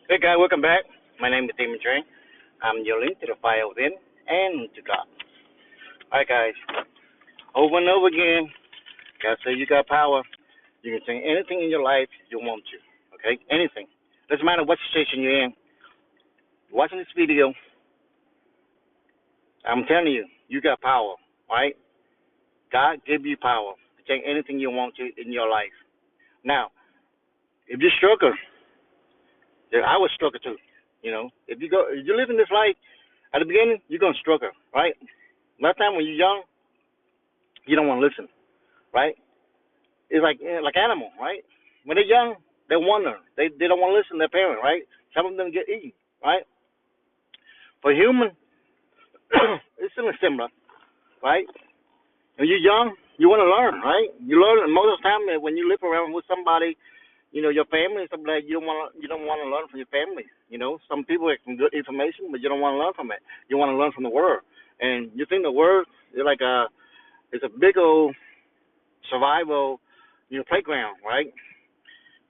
Hey guys, welcome back. My name is Damon Train. I'm your link to the fire within and to God. Alright guys, over and over again, God says you got power. You can say anything in your life you want to. Okay? Anything. Doesn't matter what situation you're in. Watching this video, I'm telling you, you got power. Right? God give you power to change anything you want to in your life. Now, if you struggle, then I was struggle too. If you live in this life at the beginning, you're gonna struggle, right? Last time when you're young, you don't want to listen, right? It's like animal, right? When they're young, they wonder. They don't want to listen to their parent, right? Some of them get eaten, right? For human, it's something similar, right? When you're young, you want to learn, right? You learn most of the time that when you live around with somebody, your family and stuff like that, you don't want to learn from your family. Some people have some good information, but you don't want to learn from it. You want to learn from the world, and you think the world is like it's a big old survival, playground, right?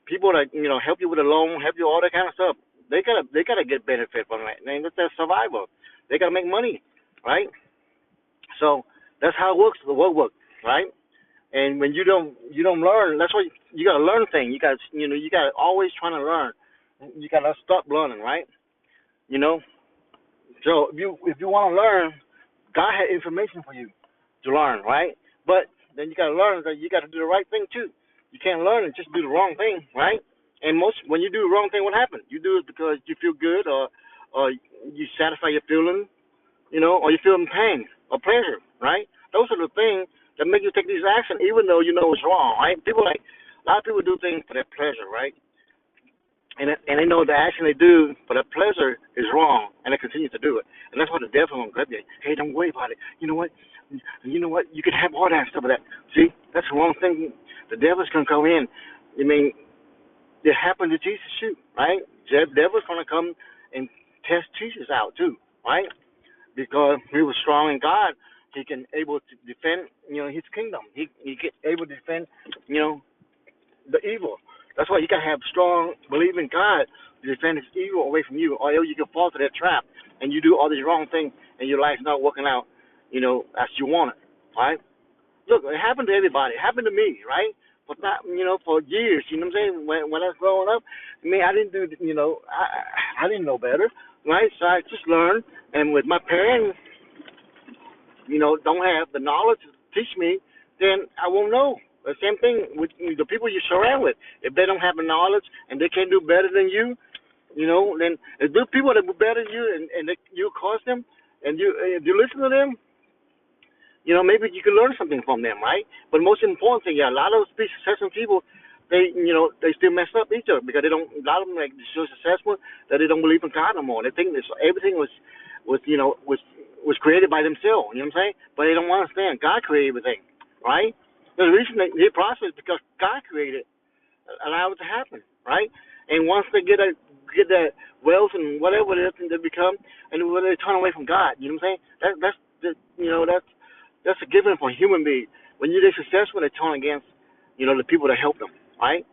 People that help you with a loan, help you all that kind of stuff. They gotta get benefit from that. And that's their survival. They gotta make money, right? So that's how it works. The world works, right? And when you don't learn, that's why you gotta learn things. You gotta always trying to learn. You gotta stop learning, right? You know. So if you want to learn, God had information for you to learn, right? But then you gotta learn that you gotta do the right thing too. You can't learn and just do the wrong thing, right? And most when you do the wrong thing, what happens? You do it because you feel good, or you satisfy your feeling, or you feel pain or pleasure, right? Those are the things that make you take these actions, even though you know it's wrong, right? A lot of people do things for their pleasure, right? And they know the action they do for their pleasure is wrong, and they continue to do it. And that's what the devil gonna grab you. Hey, don't worry about it. You know what? You can have all that stuff of that. See, that's the wrong thing. The devil's gonna come in. I mean, it happened to Jesus too, right? The devil's gonna come and test Jesus out too, right? Because he was strong in God, he can able to defend, his kingdom. He get able to defend, you know, the evil. That's why you gotta have strong belief in God to defend his evil away from you, or else you can fall to that trap and you do all these wrong things and your life's not working out, as you want it, right? Look, it happened to everybody. It happened to me, right? For years, you know what I'm saying? When I was growing up, I didn't do, I didn't know better, right? So I just learned, and with my parents, don't have the knowledge to teach me, then I won't know. The same thing with the people you surround with. If they don't have the knowledge and they can't do better than you, then if there are people that do better than you and you cause them, and if you listen to them, maybe you can learn something from them, right? But most important thing, yeah, a lot of these successful people, they still mess up each other because they don't. A lot of them like so successful that they don't believe in God no more. They think this everything was created by themselves. You know what I'm saying? But they don't understand God created everything, right? The reason they prosper is because God created, allow it to happen, right? And once they get that wealth and whatever it is they become, and when they turn away from God, you know what I'm saying? That's a given for a human being. When you're successful, they turn against, the people that help them, right?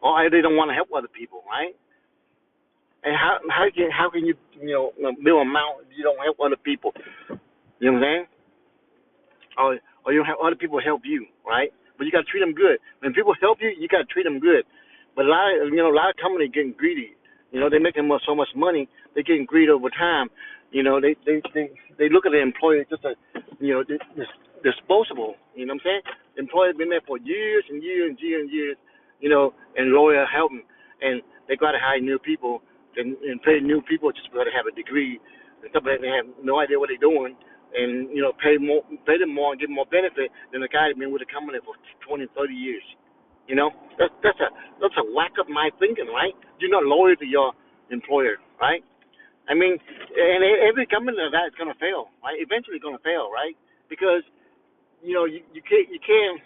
Or they don't want to help other people, right? And how can build a mountain if you don't help other people? You know what I'm saying? Or you don't have other people help you, right? But you got to treat them good. When people help you, you got to treat them good. But a lot of companies getting greedy. They're making so much money, they're getting greedy over time. They look at the employee just as disposable. You know what I'm saying? The employee's been there for years and years and years and years. And lawyer help them, and they got to hire new people and pay new people just because they have a degree and stuff like that. They have no idea what they're doing, and pay them more and give them more benefit than the guy that's been with the company for 20, 30 years. You know, that's a whack up my thinking, right? You're not loyal to your employer, right? I mean, and every company like that is gonna fail, right? Eventually, gonna fail, right? Because you can't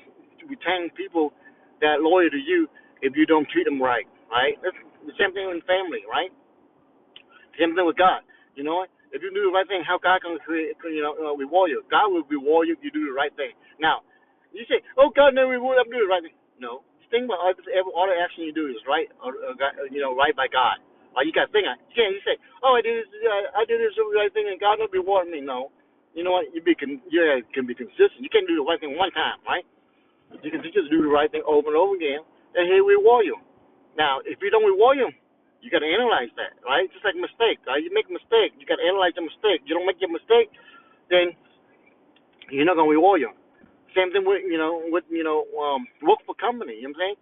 retain people that loyal to you if you don't treat them right, right? That's the same thing in family, right? Same thing with God. You know what? If you do the right thing, how God can reward you? God will reward you if you do the right thing. Now, you say, "Oh, God never reward. I'm doing the right thing." No, think about all the action you do is right, right by God. You got to think. You can't. You say, "Oh, I did this right thing, and God will reward me." No, you know what? You can be consistent. You can't do the right thing one time, right? You can just do the right thing over and over again, and He'll reward you. Now, if He don't reward you, you got to analyze that, right? Just like a mistake, right? You make a mistake, you got to analyze the mistake. You don't make your mistake, then you're not gonna reward you. Same thing with work for company. You know what I'm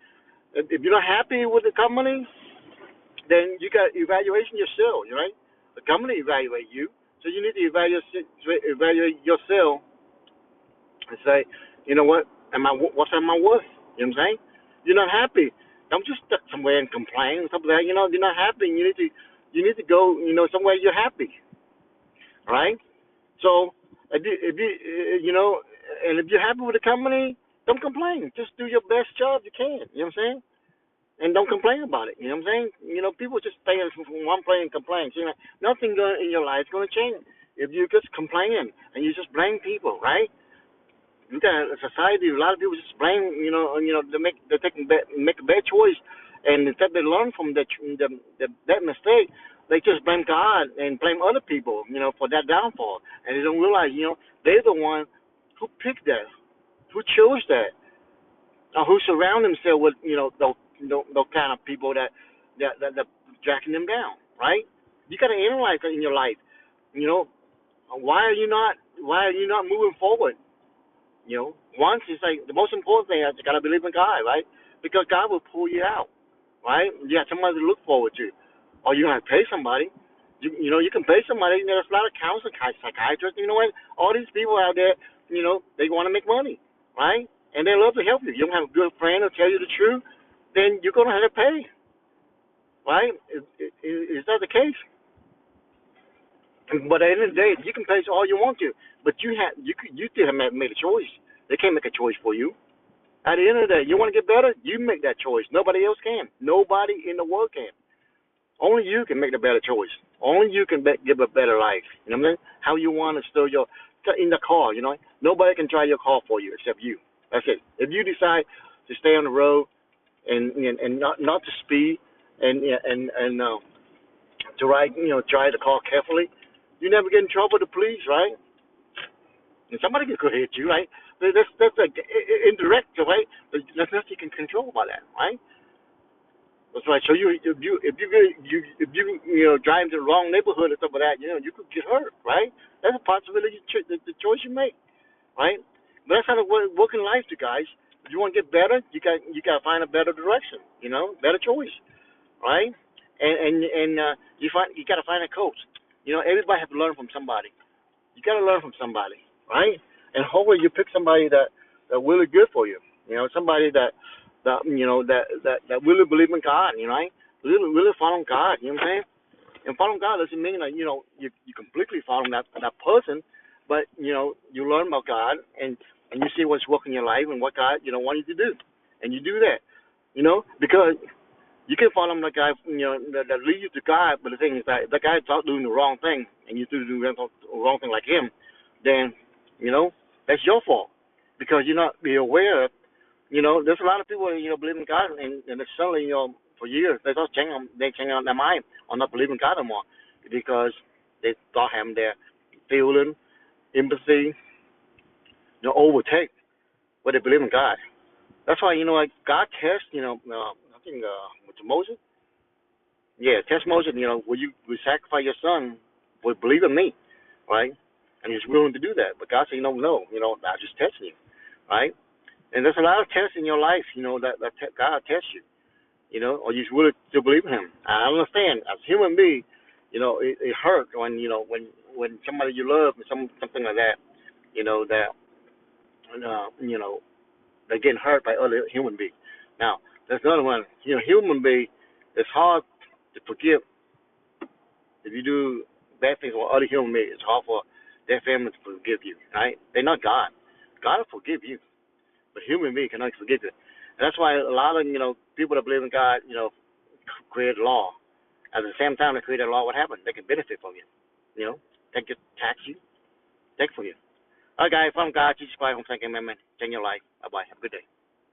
saying? If you're not happy with the company, then you got evaluation yourself, right? The company evaluate you, so you need to evaluate yourself and say, you know what? What's am I worth? You know what I'm saying? You're not happy. Don't just stuck somewhere and complain and stuff like that. You're not happy. You need to go, somewhere you're happy, right? So and if you're happy with the company, don't complain. Just do your best job you can. You know what I'm saying? And don't complain about it. You know what I'm saying? People just stay from one place and complain. So, nothing in your life is going to change if you just complain and you just blame people, right? You got a society. A lot of people just blame. They make a bad choice, and instead they learn from that mistake, they just blame God and blame other people, for that downfall, and they don't realize, they're the one who picked that, who chose that, or who surround themselves with, those kind of people that jacking them down, right? You got to analyze it in your life. Why are you not moving forward? Once it's like the most important thing is you got to believe in God, right? Because God will pull you out, right? You have somebody to look forward to, or you have to pay somebody. You can pay somebody. There's a lot of counselors, psychiatrists. You know what? All these people out there, they want to make money, right? And they love to help you. You don't have a good friend to tell you the truth, then you're gonna have to pay, right? Is that the case? But at the end of the day, you can pay all you want to, but you still haven't made a choice. They can't make a choice for you. At the end of the day, you want to get better, you make that choice. Nobody else can. Nobody in the world can. Only you can make the better choice. Only you can give a better life. You know what I mean? How you want to steer in the car. Nobody can drive your car for you except you. That's it. If you decide to stay on the road and not to speed and to ride, drive the car carefully, you never get in trouble with the police, right? And somebody could hit you, right? That's like indirect, right? There's nothing you can control about that, right? That's right. So if you drive to the wrong neighborhood or stuff like that, you could get hurt, right? That's a possibility. The choice you make, right? But that's how it work in life, you guys. If you want to get better, you got to find a better direction, better choice, right? And you got to find a coach. Everybody has to learn from somebody. You got to learn from somebody, right? And hopefully you pick somebody that really good for you. Somebody that really believe in God. Right? Really follow God. You know what I'm saying? And following God doesn't mean that you completely follow that person, but you learn about God and you see what's working in your life and what God want you to do, and you do that. Because you can follow the guy that leads you to God, but the thing is that the guy is doing the wrong thing, and you do the wrong thing like him, then that's your fault because you're not be aware of. There's a lot of people believe in God, and suddenly for years they just change on their mind on not believing God anymore because they start having their feeling, empathy, overtake what they believe in God. That's why God tests. I think with Moses. Yeah, test Moses. Will you sacrifice your son? Will believe in me, right? And he's willing to do that. But God said, no. I'm just testing you, right? And there's a lot of tests in your life, that God tests you, or you really to believe in Him. I understand as a human being, it hurts when somebody you love or something like that, that they're getting hurt by other human beings. Now there's another one, human being. It's hard to forgive if you do bad things with other human beings. It's hard for their family to forgive you, right? They're not God. God will forgive you. But human being cannot forgive it. And that's why a lot of, people that believe in God, create law. At the same time they create a law, what happened? They can benefit from you. They can tax you, take from you. All right, guys, from God, Jesus Christ, I'm thanking Amen. Change your life. Bye-bye. Have a good day.